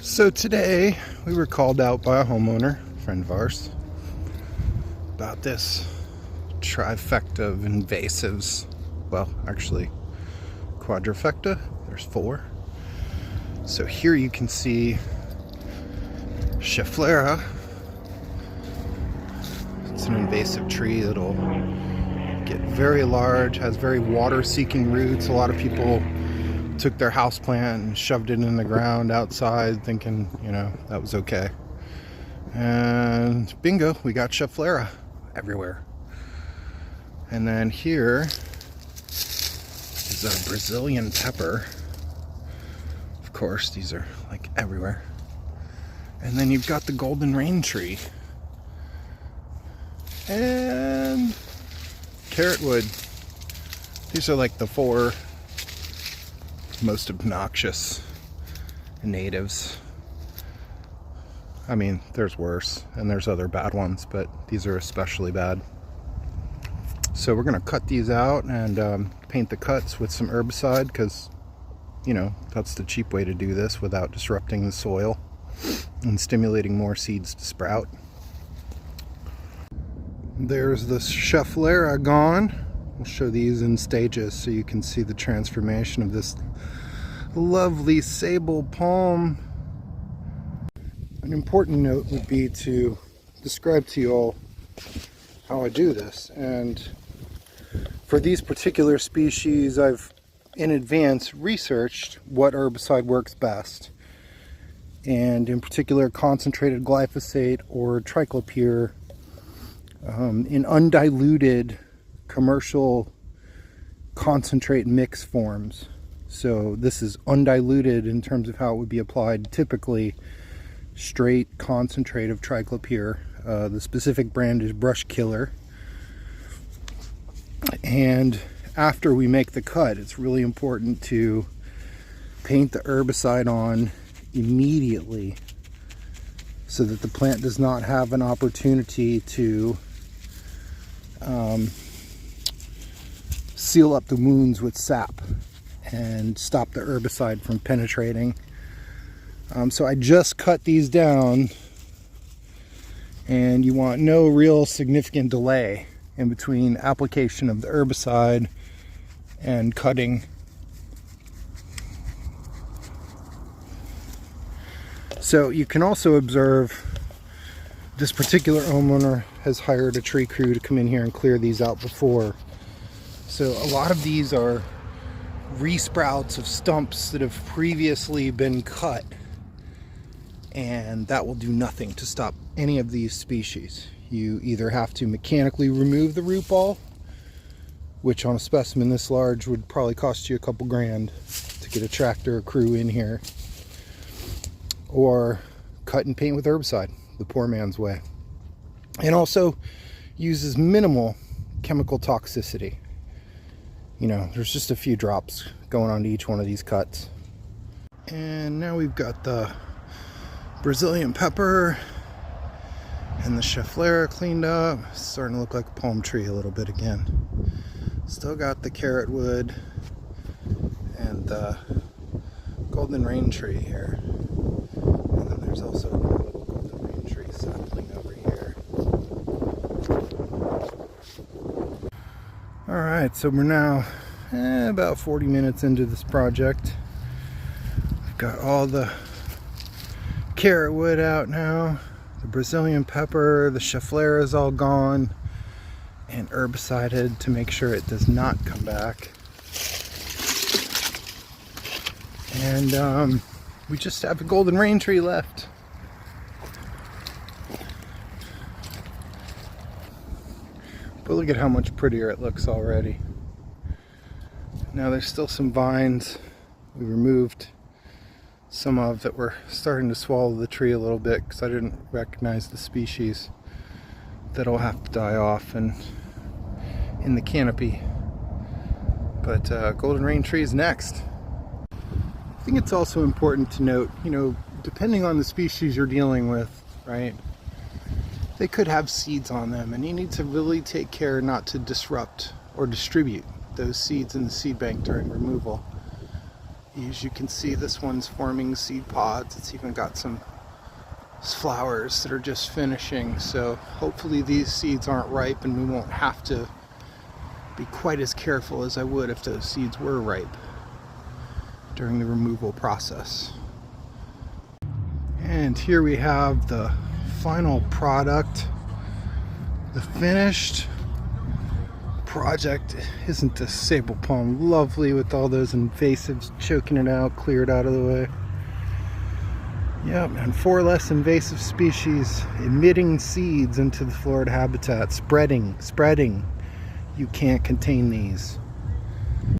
So today we were called out by a homeowner, friend of ours, about this trifecta of invasives. Well, actually, quadrifecta. There's 4. So here you can see Schefflera. It's an invasive tree that'll get very large, has very water-seeking roots. A lot of people took their houseplant and shoved it in the ground outside thinking, that was okay. And bingo, we got Schefflera everywhere. And then here is a Brazilian pepper. Of course, these are like everywhere. And then you've got the golden rain tree. And Carrotwood. These are like the 4 most obnoxious natives. I mean, there's worse and there's other bad ones, but these are especially bad. So we're gonna cut these out and paint the cuts with some herbicide because, that's the cheap way to do this without disrupting the soil and stimulating more seeds to sprout. There's the Schefflera gone. We'll show these in stages so you can see the transformation of this lovely sable palm. An important note would be to describe to you all how I do this. And for these particular species, I've in advance researched what herbicide works best. And in particular, concentrated glyphosate or triclopyr in undiluted commercial concentrate mix forms. So this is undiluted in terms of how it would be applied. Typically, straight concentrate of triclopyr. The specific brand is Brush Killer. And after we make the cut, it's really important to paint the herbicide on immediately so that the plant does not have an opportunity to seal up the wounds with sap and stop the herbicide from penetrating. So I just cut these down, and you want no real significant delay in between application of the herbicide and cutting. So you can also observe this particular homeowner has hired a tree crew to come in here and clear these out before. So a lot of these are resprouts of stumps that have previously been cut, and that will do nothing to stop any of these species. You either have to mechanically remove the root ball, which on a specimen this large would probably cost you a couple grand to get a tractor or crew in here, or cut and paint with herbicide, the poor man's way. And also uses minimal chemical toxicity. There's just a few drops going onto each one of these cuts. And now we've got the Brazilian pepper and the Schefflera cleaned up. It's starting to look like a palm tree a little bit again. Still got the Carrotwood and the golden rain tree here. And then there's also a little golden rain tree sapling over here. Alright, so we're now about 40 minutes into this project. We've got all the Carrotwood out now, the Brazilian pepper, the Schefflera is all gone, and herbicided to make sure it does not come back. And we just have a golden rain tree left. But look at how much prettier it looks already. Now there's still some vines we removed some of that were starting to swallow the tree a little bit because I didn't recognize the species. That'll have to die off and in the canopy. But golden rain tree is next. I think it's also important to note, depending on the species you're dealing with, right? They could have seeds on them, and you need to really take care not to disrupt or distribute those seeds in the seed bank during removal. As you can see, this one's forming seed pods. It's even got some flowers that are just finishing, so hopefully these seeds aren't ripe and we won't have to be quite as careful as I would if those seeds were ripe during the removal process. And here we have the final product, the finished project. Isn't this sable palm lovely with all those invasives choking it out, cleared out of the way? Yep, and 4 less invasive species emitting seeds into the Florida habitat, spreading. You can't contain these.